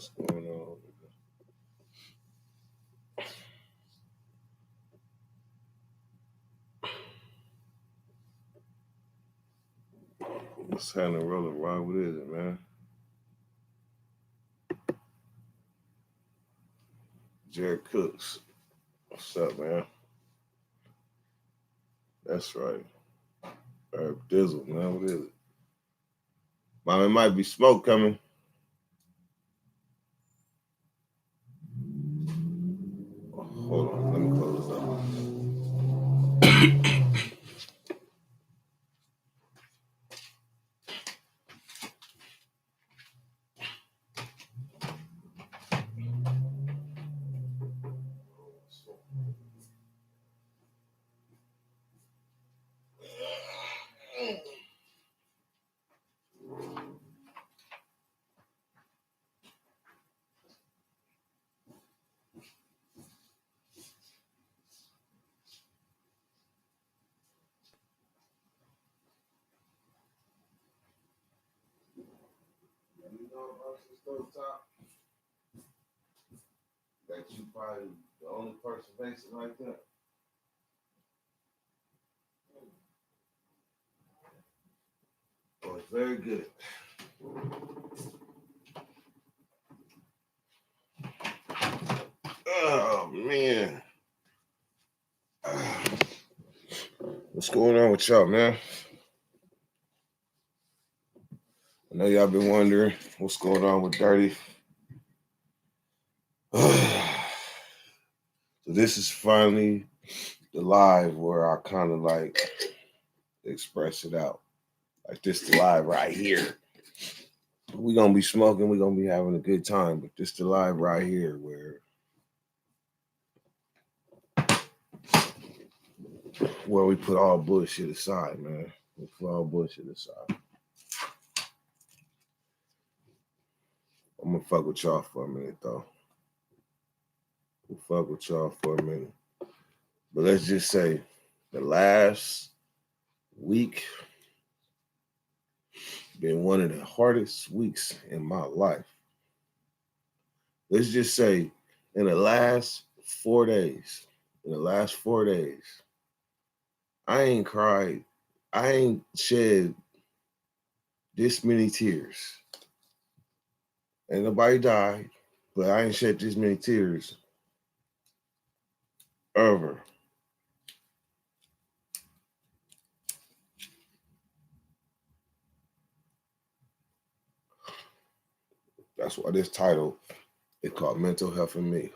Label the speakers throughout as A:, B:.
A: what's going on. What's happening, Roller Rod? What is it, man? Jared Cooks. What's up, man? That's right. Herb Dizzle, man. What is it? Mom, it might be smoke coming. Hold on, let me close this up. You know about this stovetop? That you probably the only person facing like that. Oh, it's very good. Oh man. What's going on with y'all, man? I know y'all been wondering what's going on with Dirty. So this is finally the live where I kind of like express it out. Like this the live right here. We're gonna be smoking, we're gonna be having a good time, but this the live right here where we put all bullshit aside, man. We put all bullshit aside. I'm gonna fuck with y'all for a minute though. We'll fuck with y'all for a minute. But let's just say the last week been one of the hardest weeks in my life. Let's just say in the last 4 days, I ain't cried, I ain't shed this many tears. Ain't nobody died, but I ain't shed this many tears ever. That's why this title is called Mental Health and Me.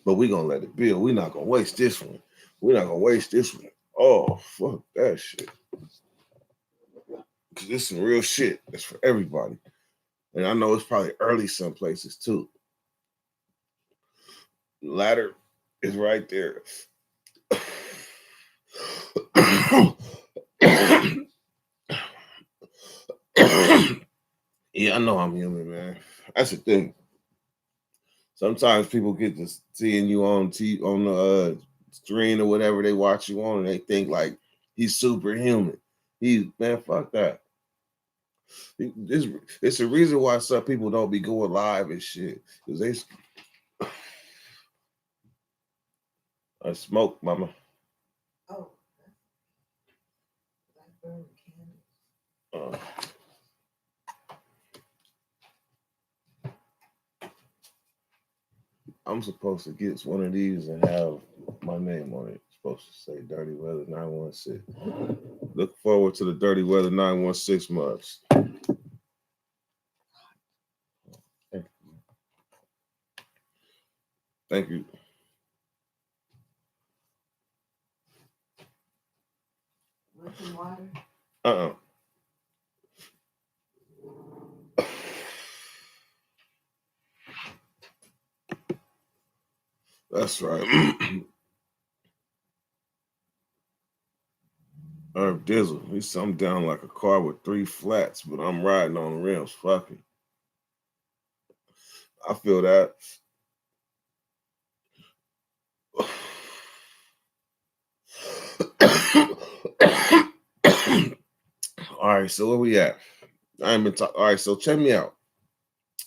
A: But we gonna let it build. We're not gonna waste this one. Oh, fuck that shit. Cause this is some real shit. It's for everybody. And I know it's probably early some places too. The ladder is right there. Yeah, I know I'm human, man. That's the thing. Sometimes people get to seeing you on the screen or whatever they watch you on, and they think like he's superhuman. Man, fuck that. It's a reason why some people don't be going live and shit. Cause I smoke, mama. Oh, Blackbird candles. I'm supposed to get one of these and have my name on it. It's supposed to say Dirty Weather 916. Look forward to the Dirty Weather 916 mugs. Thank you. Want some water? That's right. Herb Dizzle. He's something down like a car with 3 flats, but I'm riding on the rims. Fucking. I feel that. All right, so where we at? I ain't been talking. All right, so check me out.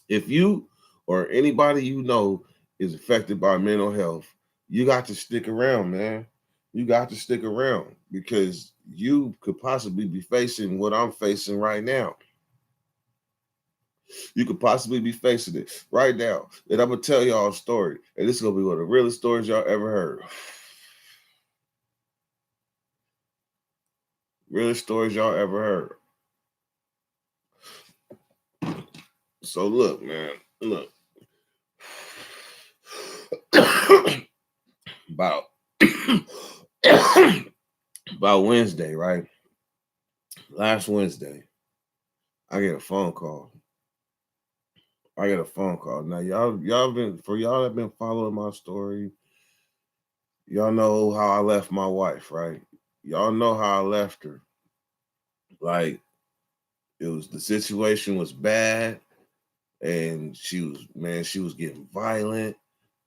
A: If you or anybody you know is affected by mental health, you got to stick around, man. You got to stick around because you could possibly be facing what I'm facing right now. You could possibly be facing it right now. And I'm gonna tell y'all a story, and this is gonna be one of the realest stories y'all ever heard. Realest stories y'all ever heard. So look, man, look. about about Wednesday, right? Last Wednesday, I get a phone call. I get a phone call. Now y'all that been following my story, y'all know how I left my wife, right? Y'all know how I left her. Like the situation was bad, and she was getting violent.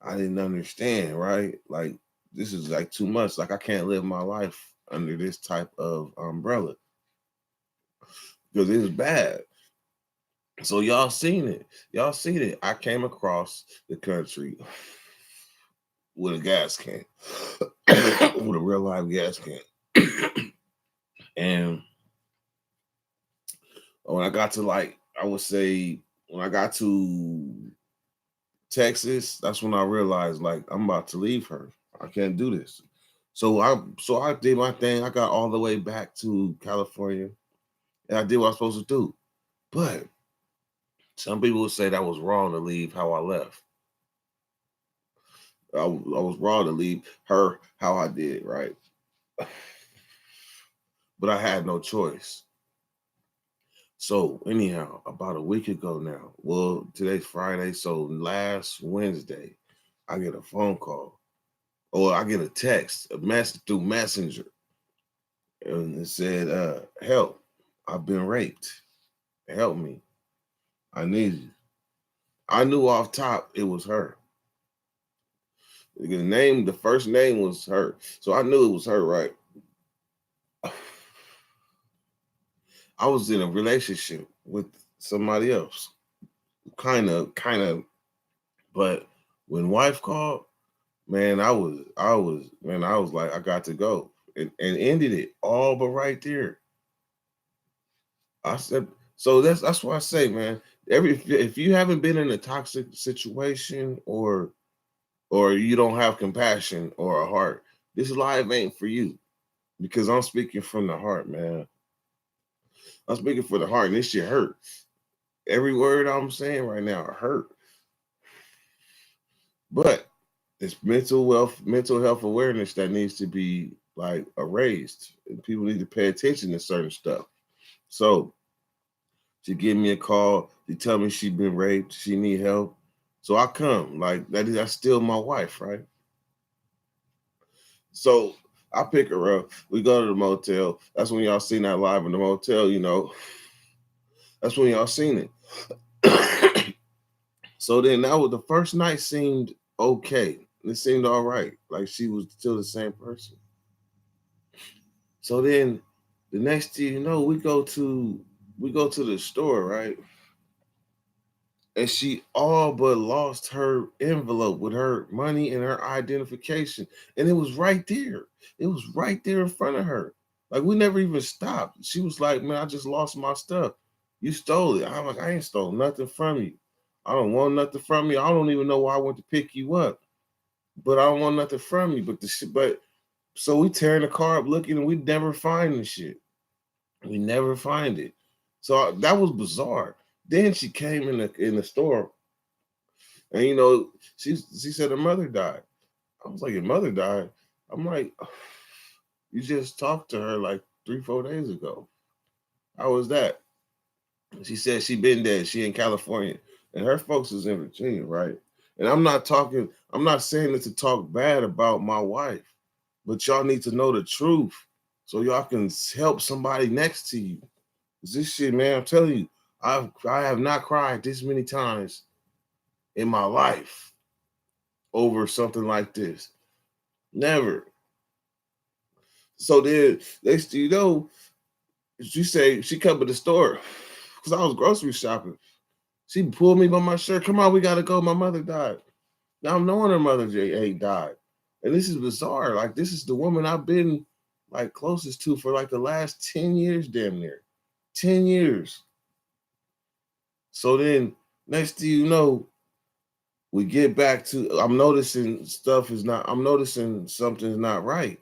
A: I didn't understand, right? Like this is like too much. Like I can't live my life under this type of umbrella because it's bad. So y'all seen it. Y'all seen it. I came across the country with a gas can, with a real live gas can. And when I got to I would say when I got to Texas, that's when I realized like I'm about to leave her. I can't do this. So I did my thing. I got all the way back to California and I did what I was supposed to do. But some people would say that was wrong to leave how I left. I was wrong to leave her how I did, right? But I had no choice. So anyhow, about a week ago now, well, today's Friday, so last Wednesday, I get a phone call, or I get a text, a message through Messenger, and it said, "Help! I've been raped. Help me! I need you." I knew off top it was her. The first name was her, so I knew it was her, right? I was in a relationship with somebody else, kind of. But when wife called, man, I was like, I got to go, and ended it all, but right there. I said, so that's why I say, man, if you haven't been in a toxic situation or you don't have compassion or a heart, this live ain't for you because I'm speaking from the heart, man. I'm speaking for the heart, and this shit hurt. Every word I'm saying right now hurt. But it's mental health awareness that needs to be like erased. And people need to pay attention to certain stuff. So she give me a call. She tell me she been raped. She need help. So I come. Like that's still my wife, right? So I pick her up. We go to the motel. That's when y'all seen that live in the motel. That's when y'all seen it. So then that was the first night seemed okay. It seemed all right. Like she was still the same person. So then the next thing you know, we go to the store, right? And she all but lost her envelope with her money and her identification. And it was right there. It was right there in front of her. Like we never even stopped. She was like, "Man, I just lost my stuff. You stole it." I'm like, "I ain't stole nothing from you. I don't want nothing from you. I don't even know why I went to pick you up. But I don't want nothing from you." But so we tearing the car up looking and we never find the shit. We never find it. So that was bizarre. Then she came in the store, and she said her mother died. I was like, "Your mother died?" I'm like, "You just talked to her like 3-4 days ago. How was that?" She said she been dead. She in California, and her folks is in Virginia, right? And I'm not talking. I'm not saying it to talk bad about my wife, but y'all need to know the truth so y'all can help somebody next to you. This shit, man, I'm telling you, I have not cried this many times in my life over something like this. Never. So then next you know, She say she come to the store because I was grocery shopping. She pulled me by my shirt. Come on, we gotta go. My mother died. Now I'm knowing her mother ain't died. And this is bizarre. Like, this is the woman I've been like closest to for like the last 10 years, damn near. 10 years. So then next thing you know, we get back to I'm noticing something's not right.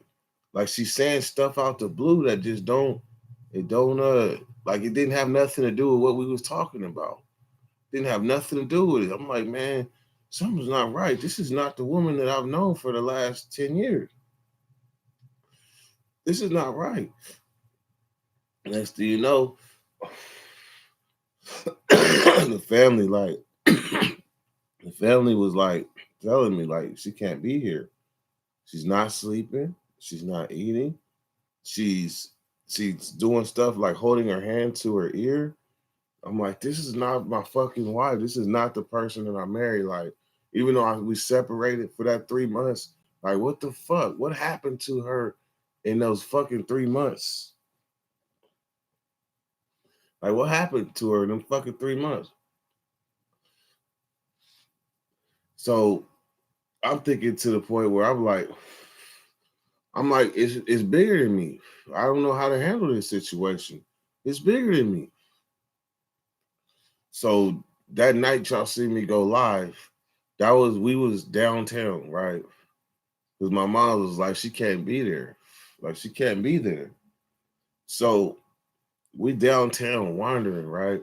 A: Like, she's saying stuff out the blue that just don't like, it didn't have nothing to do with what we was talking about. Didn't have nothing to do with it. I'm like, man, something's not right. This is not the woman that I've known for the last 10 years. This is not right. Next thing you know, the family like the family was like telling me like she can't be here. She's not sleeping. She's not eating. She's she's doing stuff like holding her hand to her ear. I'm like, this is not my fucking wife. This is not the person that I married. Like, even though we separated for that 3 months, like, what the fuck? What happened to her in those fucking 3 months? Like, what happened to her in them fucking 3 months? So I'm thinking to the point where I'm like, it's bigger than me. I don't know how to handle this situation. It's bigger than me. So that night y'all see me go live, we was downtown, right? Because my mom was like, she can't be there. Like, she can't be there. So we downtown wandering, right?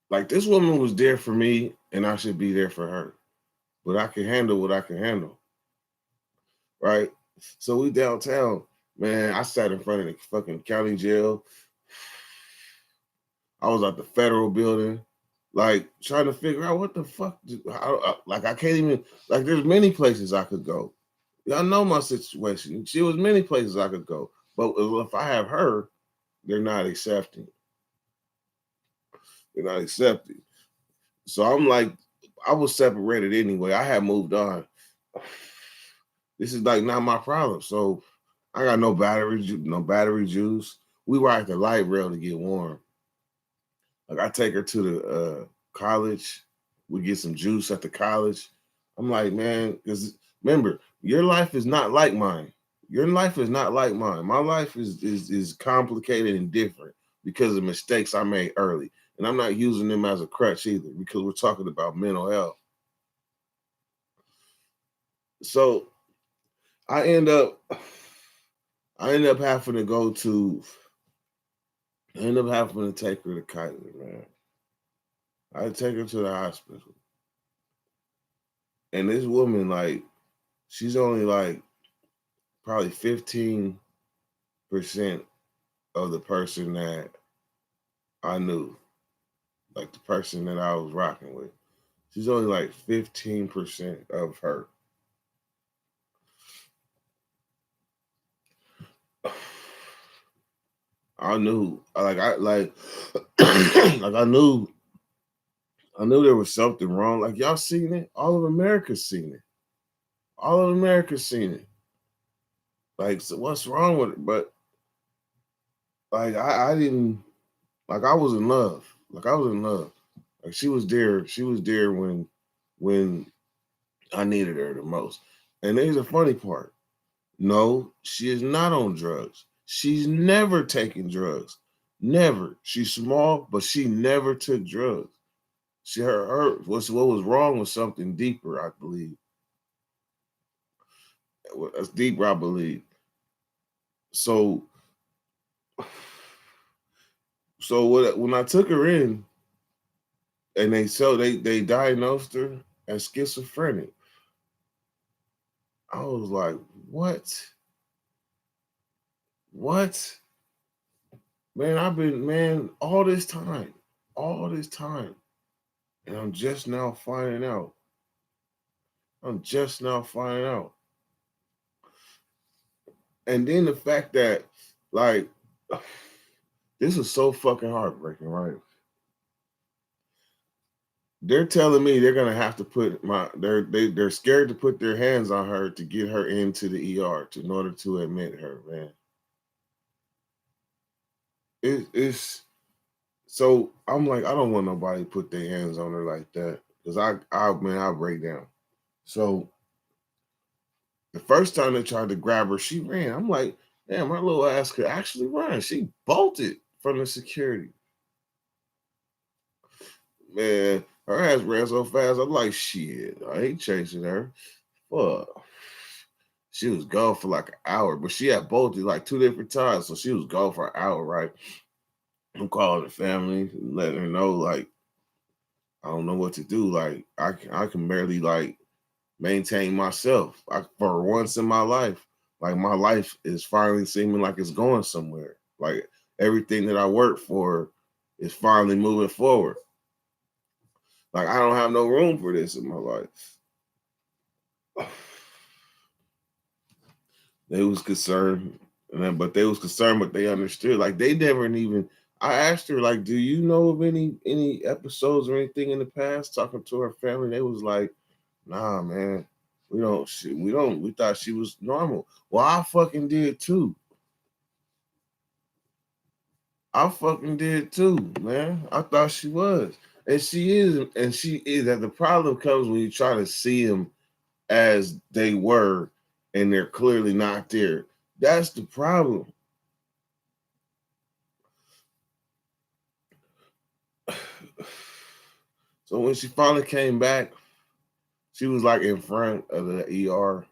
A: Like, this woman was there for me, and I should be there for her. But I can handle what I can handle, right? So we downtown, man. I sat in front of the fucking county jail. I was at the federal building, like trying to figure out what the fuck. Like, I can't even. Like, there's many places I could go. Y'all know my situation. She was many places I could go, but if I have her, they're not accepting. They're not accepting. So I'm like, I was separated anyway. I had moved on. This is like not my problem. So I got no battery juice. We ride the light rail to get warm. Like, I take her to the college. We get some juice at the college. I'm like, man, because remember, your life is not like mine. Your life is not like mine. My life is complicated and different because of mistakes I made early. And I'm not using them as a crutch either, because we're talking about mental health. So I end up having to take her to Kaiser, man. I take her to the hospital. And this woman, like, she's only like probably 15% of the person that I knew, like the person that I was rocking with. She's only like 15% of her. I knew, like I knew there was something wrong. Like, y'all seen it? All of America's seen it. All of America's seen it. Like, so what's wrong with it? But like, I didn't, like, I was in love. Like, I was in love. Like, she was there. She was there when I needed her the most. And there's a funny part. No, she is not on drugs. She's never taken drugs. Never. She's small, but she never took drugs. What was wrong was something deeper, I believe. That's deeper, I believe. So, when I took her in, and they diagnosed her as schizophrenic, I was like, what? What? Man, all this time, and I'm just now finding out. I'm just now finding out. And then the fact that, like, this is so fucking heartbreaking, right? They're telling me they're gonna have to they're scared to put their hands on her to get her into the ER in order to admit her, man. it's so I'm like, I don't want nobody to put their hands on her like that. Cause I break down. So the first time they tried to grab her, she ran. I'm like, damn, my little ass could actually run. She bolted from the security. Man, her ass ran so fast. I'm like, shit, I ain't chasing her. Fuck. She was gone for like an hour, but she had bolted like 2 different times. So she was gone for an hour, right? I'm calling the family, letting her know, like, I don't know what to do. Like, I can barely like maintain myself. For once in my life, like my life is finally seeming like it's going somewhere. Like everything that I work for is finally moving forward. Like I don't have no room for this in my life. They was concerned, but they was concerned, but they understood. Like they never even. I asked her, like, do you know of any episodes or anything in the past talking to her family? They was like, nah, man, we don't. We don't. We thought she was normal. Well, I fucking did too. I fucking did too, man. I thought she was, and she is, and she is. That the problem comes when you try to see them as they were, and they're clearly not there. That's the problem. So when she finally came back, she was like in front of the ER,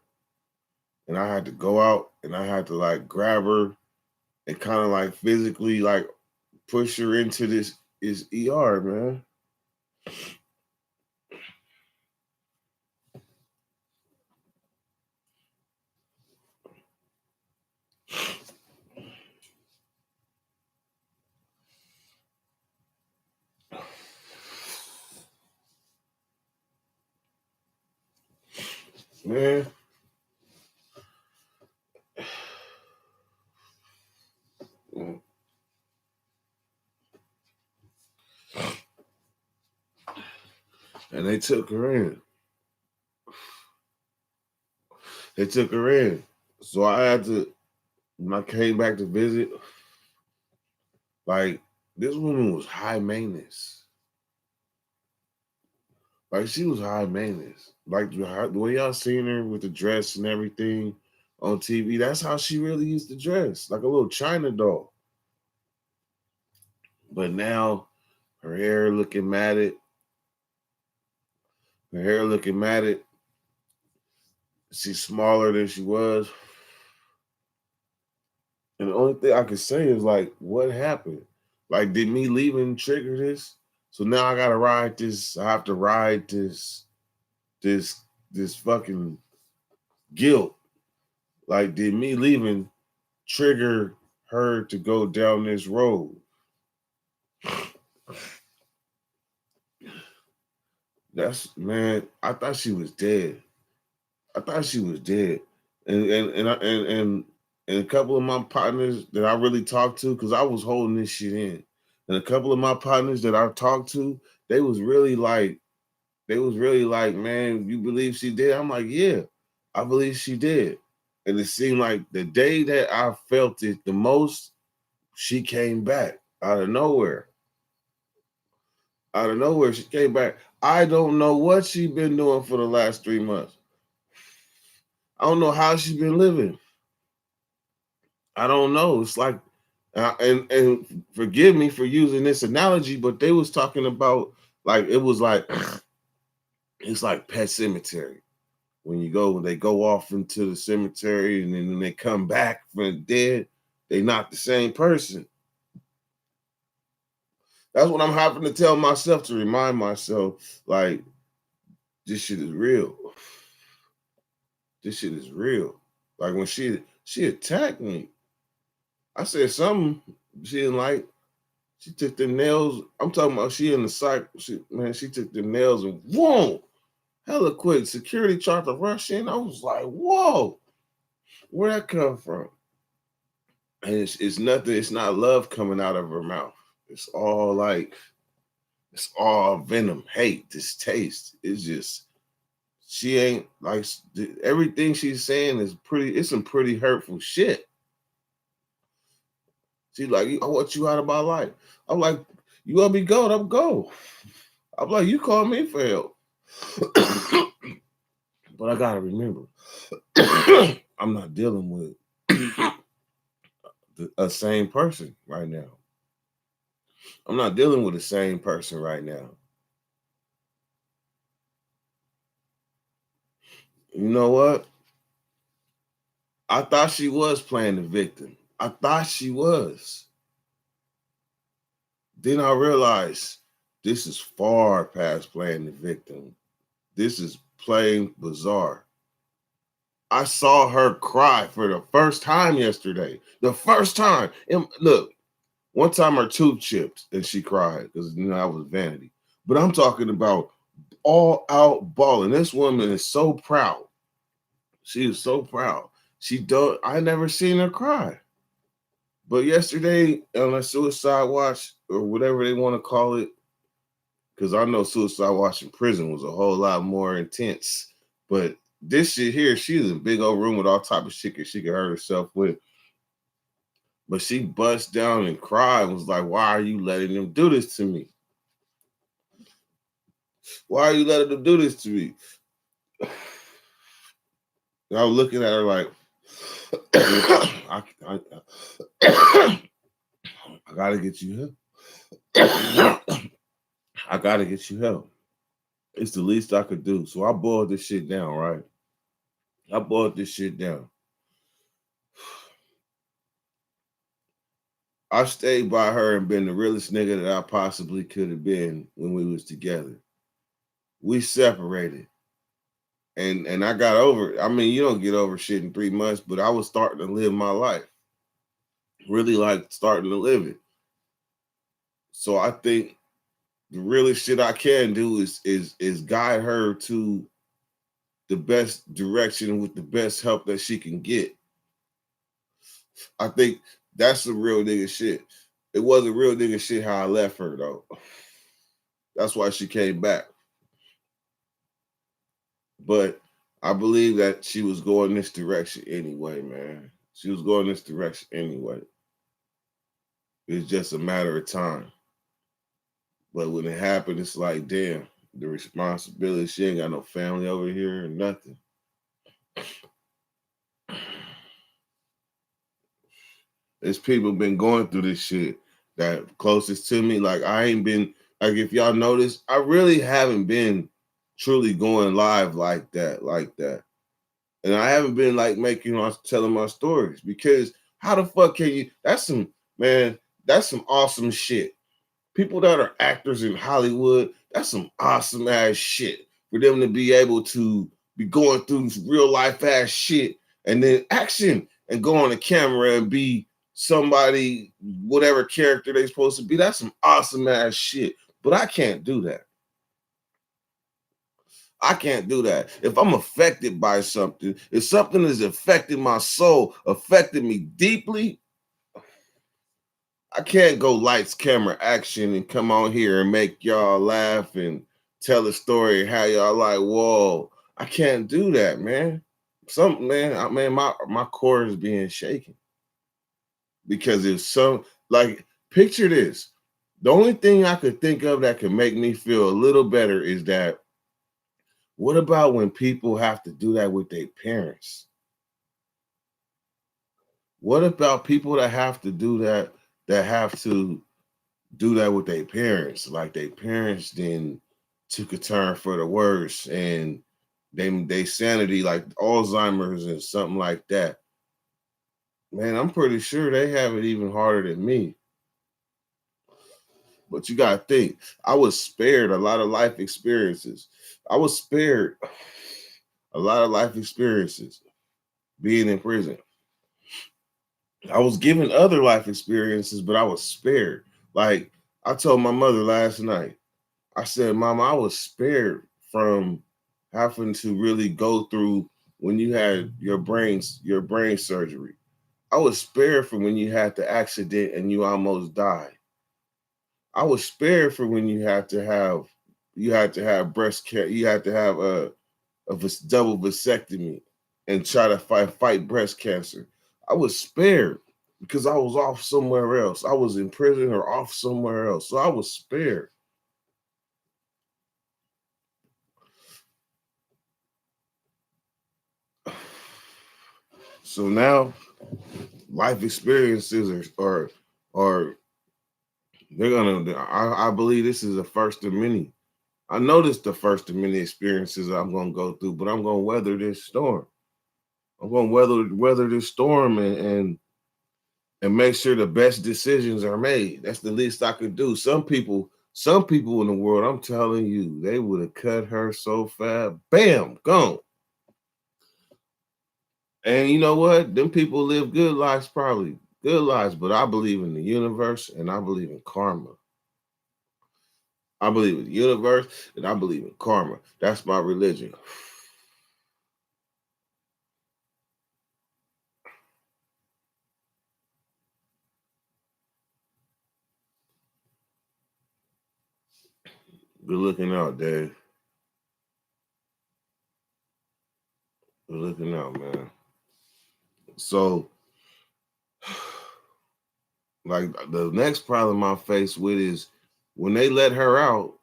A: and I had to go out and I had to like grab her and kind of like physically like push her into this ER, man. Man, and they took her in. They took her in. So I had to when I came back to visit, like this woman was high maintenance. Like she was high maintenance. Like the way y'all seen her with the dress and everything on TV, that's how she really used to dress, like a little China doll. But now her hair looking matted, her hair looking matted. She's smaller than she was. And the only thing I can say is like, what happened? Like, did me leaving trigger this? So now I gotta ride this. I have to ride this, this fucking guilt. Like, did me leaving trigger her to go down this road? That's man. I thought she was dead. I thought she was dead. And a couple of my partners that I really talked to, because I was holding this shit in, and a couple of my partners that I talked to, they was really like, man, you believe she did? I'm like, yeah, I believe she did. And it seemed like the day that I felt it the most, she came back out of nowhere. Out of nowhere, she came back. I don't know what she been doing for the last 3 months. I don't know how she been living. I don't know. It's like, and forgive me for using this analogy, but they was talking about like it was like it's like Pet Cemetery. When they go off into the cemetery and then when they come back from the dead, they not the same person. That's what I'm having to tell myself to remind myself, like, this shit is real. This shit is real. Like when she attacked me, I said something she didn't like. She took the nails. I'm talking about she in the psych. She took the nails and whoa, hella quick. Security tried to rush in. I was like, whoa, where that come from? And it's nothing. It's not love coming out of her mouth. It's all like it's all venom, hate, distaste. It's just she ain't like everything she's saying is pretty. It's some pretty hurtful shit. She's like, I want you out of my life. I'm like, you want me go? I'm go. I'm like, you call me for help. But I gotta remember, I'm not dealing with a same person right now. I'm not dealing with the same person right now. You know what? I thought she was playing the victim. I thought she was. Then I realized this is far past playing the victim. This is plain bizarre. I saw her cry for the first time yesterday. The first time. And look, one time her tooth chipped and she cried because that was vanity. But I'm talking about all out balling. This woman is so proud. She is so proud. I never seen her cry. But yesterday on a suicide watch or whatever they want to call it, because I know suicide watch in prison was a whole lot more intense. But this shit here, she was in a big old room with all type of shit she could hurt herself with. But she bust down and cried and was like, why are you letting them do this to me? Why are you letting them do this to me? And I was looking at her like, I gotta get you help. I gotta get you help. It's the least I could do. So I boiled this shit down, right? I boiled this shit down. I stayed by her and been the realest nigga that I possibly could have been when we was together. We separated. And I got over it. I mean, you don't get over shit in 3 months, but I was starting to live my life. Really like starting to live it. So I think the realest shit I can do is guide her to the best direction with the best help that she can get. I think that's some real nigga shit. It wasn't real nigga shit how I left her though. That's why she came back. But I believe that she was going this direction anyway, man. She was going this direction anyway. It's just a matter of time. But when it happened, it's like, damn, the responsibility. She ain't got no family over here or nothing. There's people been going through this shit that closest to me. Like I ain't been like if y'all notice, I really haven't been truly going live like that. And I haven't been like telling my stories because how the fuck can you? That's some awesome shit. People that are actors in Hollywood, that's some awesome ass shit for them to be able to be going through this real life ass shit and then action and go on the camera and be somebody, whatever character they're supposed to be. That's some awesome ass shit. But I can't do that. I can't do that. If I'm affected by something, if something is affecting my soul, affecting me deeply, I can't go lights, camera, action and come on here and make y'all laugh and tell a story how y'all like, whoa. I can't do that, man. My core is being shaken. Because if picture this. The only thing I could think of that could make me feel a little better is that what about when people have to do that with their parents? What about people that have to do that with their parents? Like their parents then took a turn for the worse and they sanity like Alzheimer's and something like that. Man, I'm pretty sure they have it even harder than me. But you gotta think, I was spared a lot of life experiences. I was spared a lot of life experiences being in prison. I was given other life experiences, but I was spared. Like I told my mother last night, I said, Mama, I was spared from having to really go through when you had your brain surgery. I was spared from when you had the accident and you almost died. I was spared for when you had to have breast care, you had to have a double vasectomy and try to fight breast cancer. I was spared. because I was off somewhere else. I was in prison or off somewhere else. So I was spared. So now life experiences are they're gonna I believe this is the first of many. I know this the first of many experiences I'm gonna go through, but I'm gonna weather this storm. I'm gonna weather this storm and make sure the best decisions are made. That's the least I could do. Some people in the world, I'm telling you, they would have cut her so fast. Bam, gone. And you know what? Them people live good lives, probably good lives, but I believe in the universe and I believe in karma. I believe in the universe and I believe in karma. That's my religion. Good looking out, Dave. Good looking out, man. So, like the next problem I face with is when they let her out,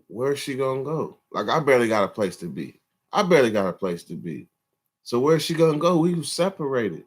A: where's she gonna go? Like I barely got a place to be. I barely got a place to be. So where's she gonna go? We was separated.